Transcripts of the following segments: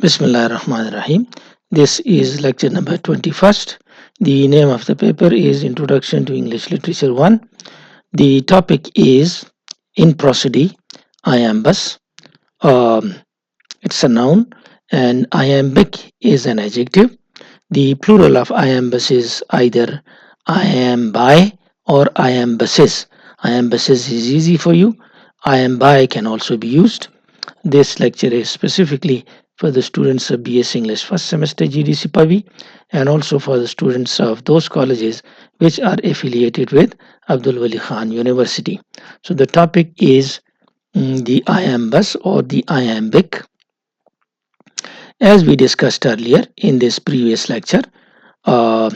Bismillah ar-Rahman ar-Rahim. This is lecture number 21st. The name of the paper is Introduction to English Literature 1. The topic is in prosody, iambus. Um, it's a noun and iambic is an adjective. The plural of iambus is either iambi or iambuses. Iambuses is easy for you. Iambi can also be used. This lecture is specifically for the students of BS English first semester GDC PAVI and also for the students of those colleges which are affiliated with Abdul Wali Khan University. So the topic is the iambus or the iambic. As we discussed earlier in this previous lecture, uh,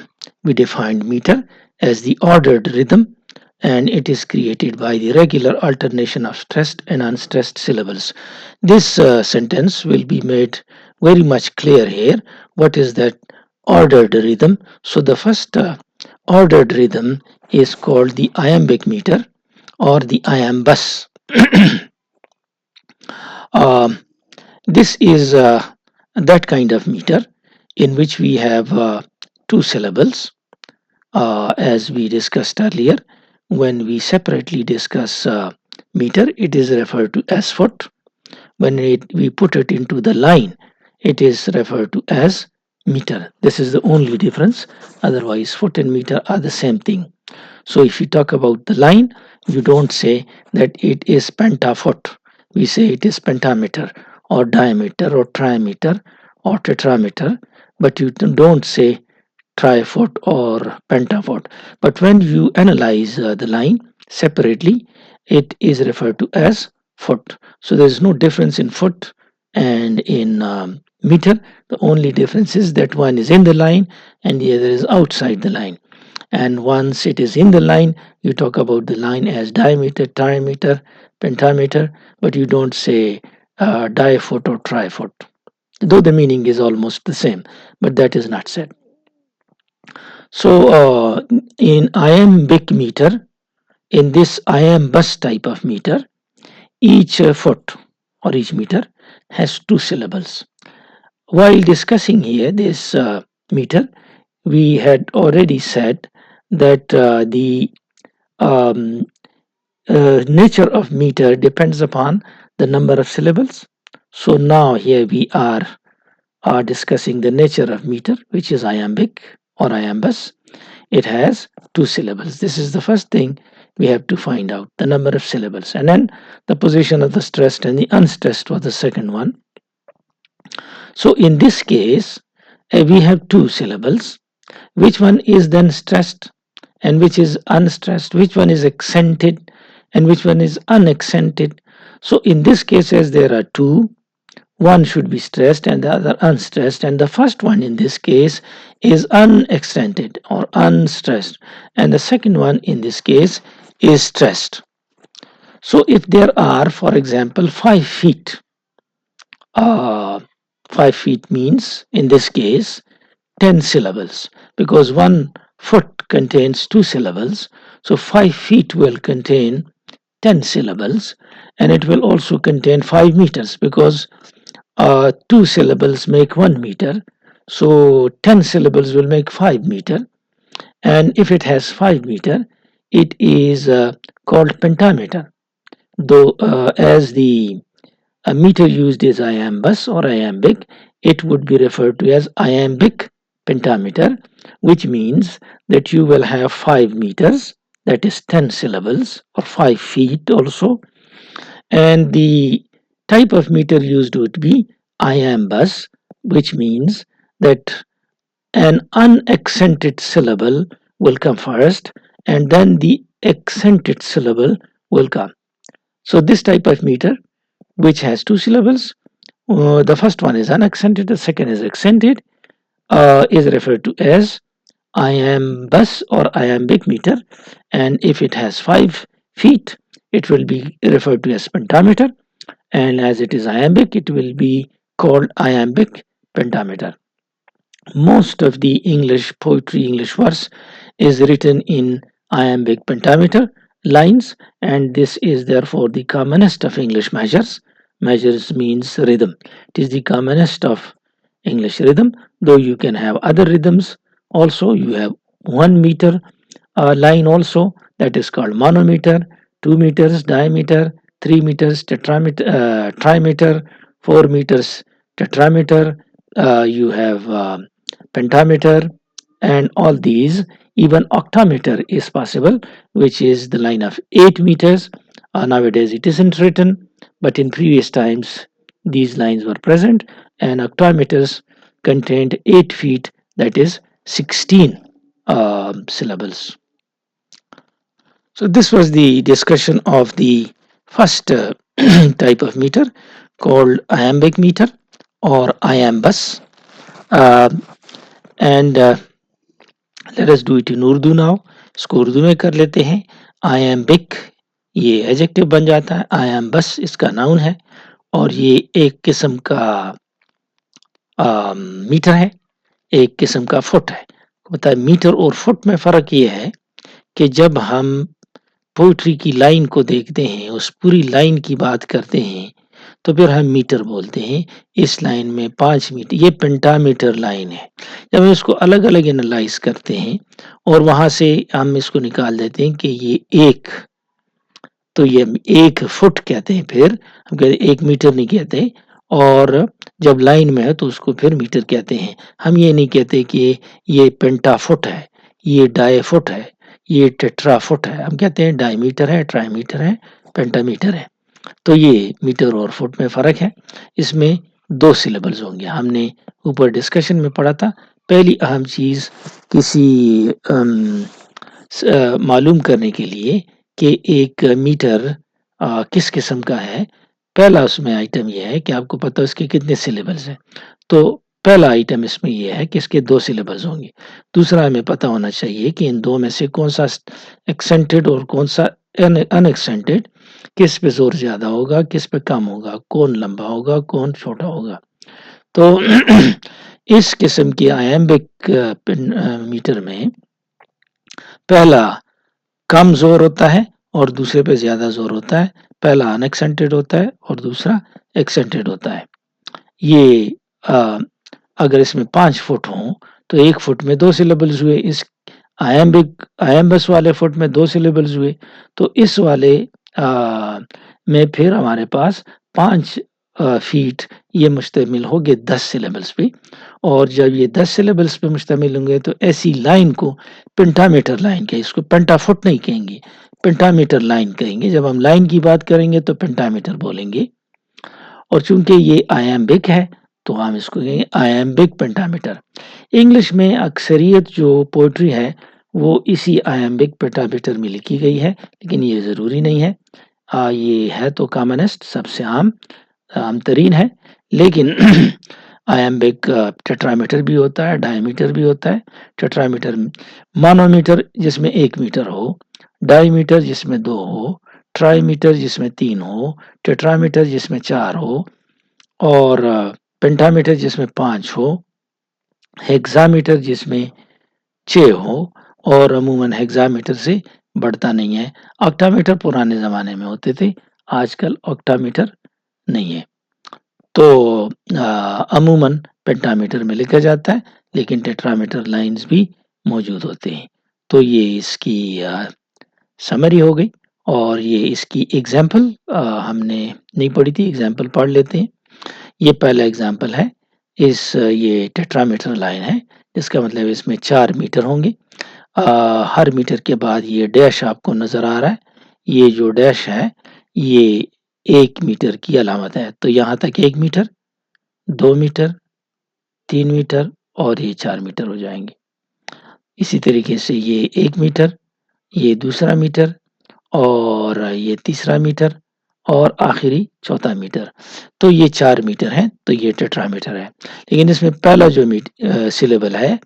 we defined meter as the ordered rhythm and it is created by the regular alternation of stressed and unstressed syllables. This sentence will be made very much clear here. What is that ordered rhythm? So the first ordered rhythm is called the iambic meter or the iambus. Um, this is that kind of meter in which we have two syllables, as we discussed earlier. When we separately discuss meter, it is referred to as foot. When we put it into the line, it is referred to as meter. This is the only difference. Otherwise, foot and meter are the same thing. So if you talk about the line, you don't say that it is pentafoot. We say it is pentameter or diameter or trimeter or tetrameter, but you don't say trifoot or pentafoot. But when you analyze the line separately, it is referred to as foot. So there is no difference in foot and in meter. The only difference is that one is in the line and the other is outside the line. And once it is in the line, you talk about the line as diameter, trimeter, pentameter, but you don't say difoot or trifoot, though the meaning is almost the same, but that is not said. So in iambic meter, in this iambus type of meter, each foot or each meter has two syllables. While discussing here this meter, we had already said that the um, nature of meter depends upon the number of syllables. So now here we are discussing the nature of meter, which is iambic or iambus. It has two syllables. This is the first thing we have to find out, the number of syllables. And then the position of the stressed and the unstressed was the second one. So in this case, we have two syllables. Which one is then stressed and which is unstressed? Which one is accented and which one is unaccented? So in this case, as there are two, one should be stressed and the other unstressed, and the first one in this case is unaccented or unstressed, and the second one in this case is stressed. So if there are, for example, 5 feet, uh, 5 feet means in this case 10 syllables, because 1 foot contains 2 syllables, so 5 feet will contain 10 syllables, and it will also contain 5 meters because 2 syllables make 1 meter, so 10 syllables will make 5 meter. And if it has 5 meter, it is called pentameter. Though, as the meter used is iambus or iambic, it would be referred to as iambic pentameter, which means that you will have 5 meters, that is 10 syllables, or 5 feet also, and the type of meter used would be iambus, which means that an unaccented syllable will come first and then the accented syllable will come. So this type of meter, which has 2 syllables, the first one is unaccented, the second is accented, is referred to as iambus or iambic meter, and if it has 5 feet, it will be referred to as pentameter, and as it is iambic, it will be called iambic pentameter. Most of the English poetry, English verse is written in iambic pentameter lines, and this is therefore the commonest of English measures. measures means rhythm. It is the commonest of English rhythm, though you can have other rhythms. Also, you have 1 meter line also, that is called monometer, 2 meters diameter, 3 meters trimeter, 4 meters tetrameter. You have pentameter, and all these. Even octameter is possible, which is the line of 8 meters. Nowadays it isn't written, but in previous times these lines were present, and octameters contained 8 feet, that is 16 syllables. So this was the discussion of the first type of meter, called iambic meter or iambus. Uh, and let us do it in Urdu now. इसको उर्दू में कर लेते हैं. iambic ये adjective बन जाता है. iambus इसका नाउन है, और ये एक किस्म का मीटर है, एक किस्म का फुट है. पता है मीटर और फुट में फर्क ये है कि जब हम पोइट्री की लाइन को देखते हैं, उस पूरी लाइन की बात करते हैं, तो फिर हम मीटर बोलते हैं. इस लाइन में 5 मीटर, ये पेंटामीटर लाइन है. जब हम इसको अलग अलग एनालाइज करते हैं और वहां से हम इसको निकाल देते हैं कि ये एक, तो ये 1 फुट कहते हैं. फिर हम कहते हैं 1 मीटर नहीं कहते, और जब लाइन में है तो उसको फिर मीटर कहते हैं. हम ये नहीं कहते कि ये पेंटाफुट है, ये डायफुट है, ये टेट्राफुट है. हम कहते हैं डायमीटर है, ट्राईमीटर है, पेंटामीटर है. तो ये मीटर और फुट में फर्क है. इसमें 2 सिलेबल्स होंगे. हमने ऊपर डिस्कशन में पढ़ा था. पहली अहम चीज किसी मालूम करने के लिए कि एक मीटर किस किस्म का है, पहला उसमें आइटम यह है कि आपको पता है उसके कितने सिलेबल्स हैं. तो पहला आइटम इसमें यह है कि इसके 2 सिलेबल्स होंगे. दूसरा हमें पता होना चाहिए कि इन दो में से कौन सा एक्सेंटेड और कौन सा अनएक्सेंटेड, किस पे जोर ज्यादा होगा, किस पे कम होगा, कौन लंबा होगा, कौन छोटा होगा. तो इस किस्म के आयम्बिक मीटर में पहला कम जोर होता है और दूसरे पे ज्यादा जोर होता है. पहला अनएक्सेंटेड होता है और दूसरा एक्सेंटेड होता है. ये अगर इसमें 5 फुट हों तो 1 फुट में 2 सिलेबल्स हुए. इस आयम्बस वाले फुट में 2 सिलेबल्स हुए. तो इस वाले में फिर हमारे पास 5 फीट ये मुश्तमिल हो गए 10 सिलेबल्स पे. और जब ये 10 सिलेबल्स पे मुश्तमिल होंगे तो ऐसी लाइन को पेंटामीटर लाइन कहेंगे. इसको पेंटाफुट नहीं कहेंगे, पेंटामीटर लाइन कहेंगे. जब हम लाइन की बात करेंगे तो पेंटामीटर बोलेंगे. और चूंकि ये आयम्बिक है तो हम इसको कहेंगे आयम्बिक पेंटामीटर. इंग्लिश में अक्सरियत जो पोइट्री है वो इसी आयम्बिक पेंटामीटर में लिखी गई है, लेकिन ये ज़रूरी नहीं है. ये है तो कॉमनेस्ट, सबसे आम तरीन है. लेकिन आयम्बिक टेट्रामीटर भी होता है, डायमीटर भी होता है. टेट्रामीटर मोनोमीटर जिसमें 1 मीटर हो, डायमीटर जिसमें 2 हो, ट्राईमीटर जिसमें 3 हो, टेट्रामीटर जिसमें 4 हो, और पेंटामीटर जिसमें 5 हो, हेक्सामीटर जिसमें 6 हो, और अमूमन हेक्सामीटर से बढ़ता नहीं है. ऑक्टामीटर पुराने ज़माने में होते थे, आजकल ऑक्टामीटर नहीं है. तो अमूमन पेंटामीटर में लिखा जाता है, लेकिन टेट्रामीटर लाइंस भी मौजूद होते हैं. तो ये इसकी समरी हो गई. और ये इसकी एग्जाम्पल हमने नहीं पढ़ी थी, एग्जाम्पल पढ़ लेते हैं. ये पहला एग्जाम्पल है. ये टेट्रामीटर लाइन है, इसका मतलब इसमें 4 मीटर होंगे. हर मीटर के बाद ये डैश आपको नजर आ रहा है. ये जो डैश है ये 1 मीटर की अलामत है. तो यहाँ तक 1 मीटर, 2 मीटर, 3 मीटर और ये 4 मीटर हो जाएंगे. इसी तरीके से ये 1 मीटर, ये दूसरा मीटर, और ये तीसरा मीटर, और आखिरी चौथा मीटर. तो ये 4 मीटर है. तो ये टेट्रामीटर है. लेकिन इसमें पहला जो सिलेबल है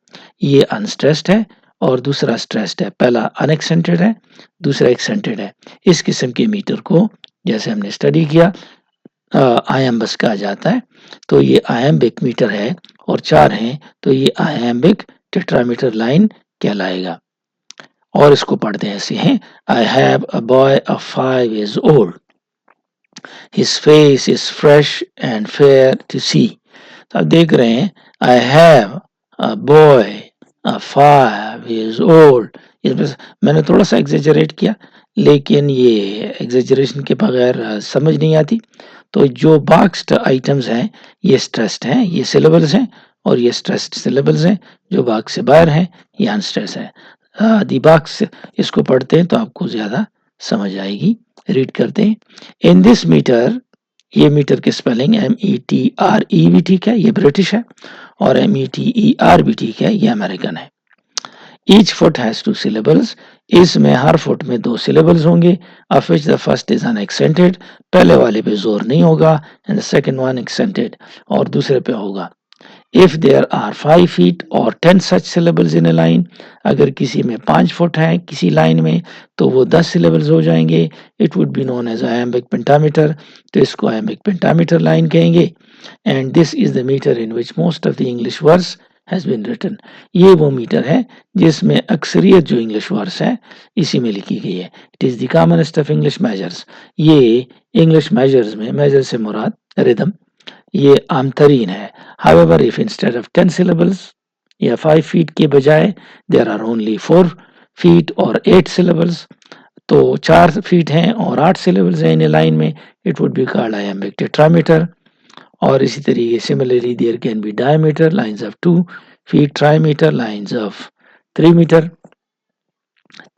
ये अनस्ट्रेस्ड है और दूसरा स्ट्रेस्ड है. पहला अनएक्सेंटेड है, दूसरा एक्सेंटेड है. इस किस्म के मीटर को जैसे हमने स्टडी किया आयम्बस कहा जाता है. तो ये आयम्बिक मीटर है और 4 हैं, तो ये आयम्बिक टेट्रामीटर लाइन कहलाएगा. और इसको पढ़ते हैं ऐसे हैं. I have a boy of 5 years old. his face is fresh and fair to see. तो आप देख रहे हैं I have a boy a 5 years old. इसमें मैंने थोड़ा सा एग्जेजरेट किया, लेकिन ये एग्जेजरेशन के बगैर समझ नहीं आती. तो जो बॉक्स्ड आइटम्स हैं ये स्ट्रेस्ड हैं, ये सिलेबल्स हैं, और ये स्ट्रेस्ड सिलेबल्स हैं. जो बॉक्स से बाहर हैं ये अनस्ट्रेस है. दी बॉक्स, इसको पढ़ते हैं तो आपको ज़्यादा समझ आएगी. रीड करते हैं. इन दिस मीटर, ये मीटर की स्पेलिंग METRE भी ठीक है, ये ब्रिटिश है, और METER भी ठीक है, ये अमेरिकन है. Each foot has 2 syllables. इसमें हर फुट में 2 syllables होंगे. Of which the first is unaccented, पहले वाले पे जोर नहीं होगा, and the second one accented, और दूसरे पे होगा. If there are 5 feet or 10 such syllables in a line, अगर किसी में 5 फुट है किसी लाइन में तो वो 10 syllables हो जाएंगे. It would be known as iambic pentameter. तो इसको iambic pentameter line कहेंगे. And this is the meter in which most of the English verse has been written. ये वो मीटर है जिसमें अक्सरियत जो इंग्लिश वर्स है इसी में लिखी गई है. It is the commonest of English measures. ये इंग्लिश मेजर्स में, मेजर से मुराद रिदम, ये आम तरीन है. However, if instead of 10 syllables या 5 feet के बजाय there are only 4 feet or 8 syllables, तो 4 feet हैं और 8 syllables हैं इन लाइन में, it would be called iambic tetrameter. और इसी तरीके similarly there can be diameter lines of 2 feet, trimeter lines of 3 meter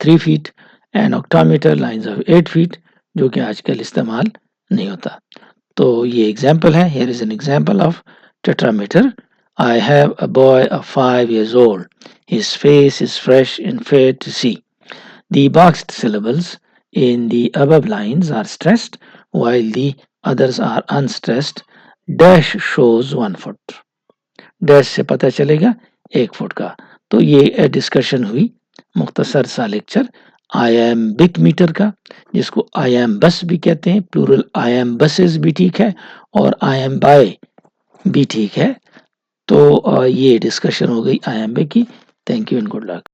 3 feet, and octameter lines of 8 feet, जो कि आजकल इस्तेमाल नहीं होता. तो ये एग्जाम्पल है. Here is an example of tetrameter. I have a boy of 5 years old. His face is fresh and fair to see. The boxed syllables in the above lines are stressed while the others are unstressed. Dash shows 1 foot. Dash से पता चलेगा 1 foot का. तो ये discussion हुई मुख्तसर सा lecture आयाम्बिक metre का, जिसको आयाम बस भी कहते हैं, प्लूरल आयाम बसेस भी ठीक है, और आयाम बाय भी ठीक है. तो ये डिस्कशन हो गई आयाम्बिक की. Thank you and good luck.